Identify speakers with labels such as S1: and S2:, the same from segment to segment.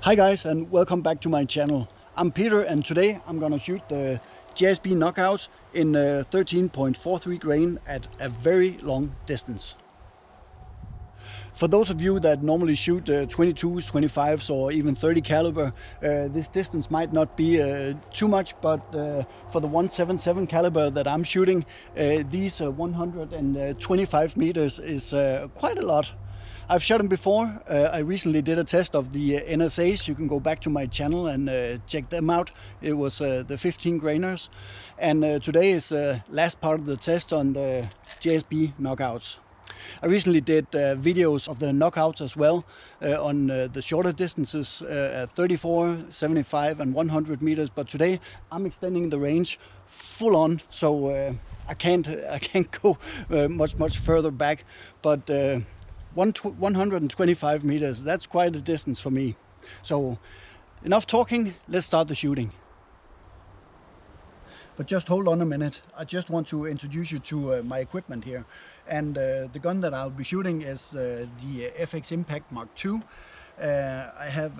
S1: Hi guys, and welcome back to my channel. I'm Peter, and today I'm gonna shoot the JSB KnockOuts in 13.43 grain at a very long distance. For those of you that normally shoot 22s, 25s or even 30 caliber, this distance might not be too much, but for the 177 caliber that I'm shooting, these 125 meters is quite a lot. I've shot them before. I recently did a test of the NSAs. You can go back to my channel and check them out. It was the 15 grainers. And today is the last part of the test on the JSB KnockOuts. I recently did videos of the KnockOuts as well on the shorter distances at 34, 75 and 100 meters. But today I'm extending the range full on, so I can't go much further back. But 125 meters, that's quite a distance for me. So enough talking, let's start the shooting. But just hold on a minute, I just want to introduce you to my equipment here. And the gun that I'll be shooting is the FX Impact Mark II. I have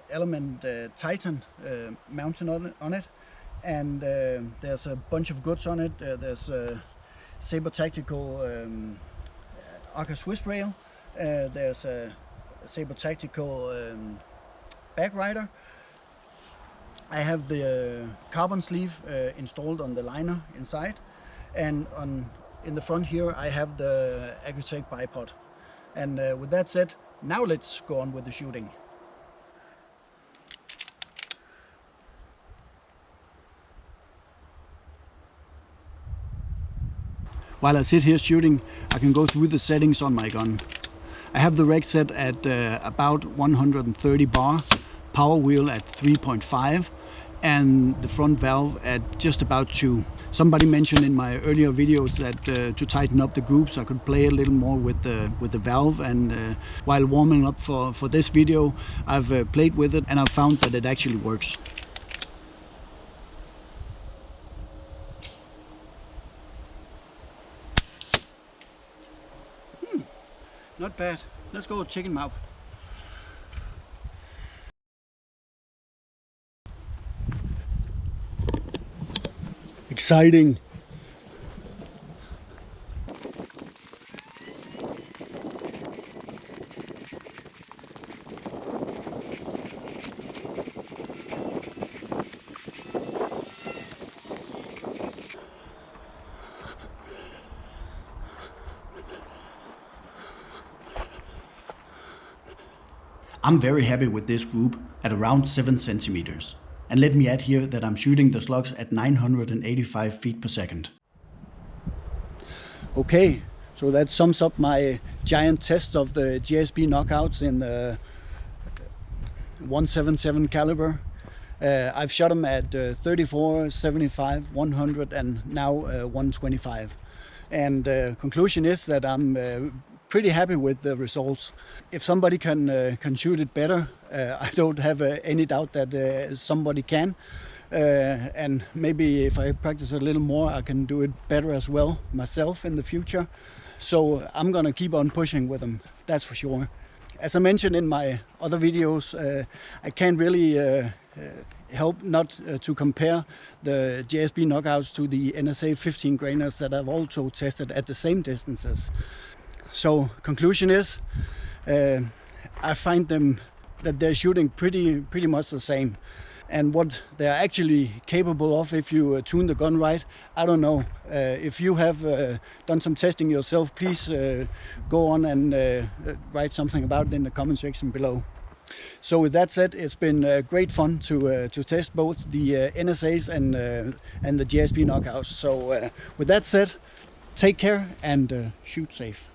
S1: Element Titan mounted on it, and there's a bunch of goods on it. There's Saber Tactical Arca Swiss rail, there's a Saber Tactical back rider. I have the carbon sleeve installed on the liner inside, and in the front here I have the accu-tac bipod. And with that said, now let's go on with the shooting. While I sit here shooting, I can go through the settings on my gun. I have the reg set at about 130 bar, power wheel at 3.5, and the front valve at just about 2. Somebody mentioned in my earlier videos that to tighten up the groups I could play a little more with the valve, and while warming up for this video I've played with it and I've found that it actually works. Not bad. Let's go check him out. Exciting. I'm very happy with this group at around 7 centimeters. And let me add here that I'm shooting the slugs at 985 feet per second. Okay, so that sums up my giant test of the JSB KnockOuts in the 177 caliber. I've shot them at 34, 75, 100 and now 125. And conclusion is that I'm pretty happy with the results. If somebody can shoot it better, I don't have any doubt that somebody can. And maybe if I practice a little more, I can do it better as well myself in the future. So I'm gonna keep on pushing with them, that's for sure. As I mentioned in my other videos, I can't really help not to compare the JSB KnockOuts to the NSA 15 grainers that I've also tested at the same distances. So conclusion is, I find them that they're shooting pretty much the same. And what they're actually capable of if you tune the gun right, I don't know. If you have done some testing yourself, please go on and write something about it in the comment section below. So with that said, it's been great fun to test both the NSAs and the JSB KnockOuts. So with that said, take care and shoot safe.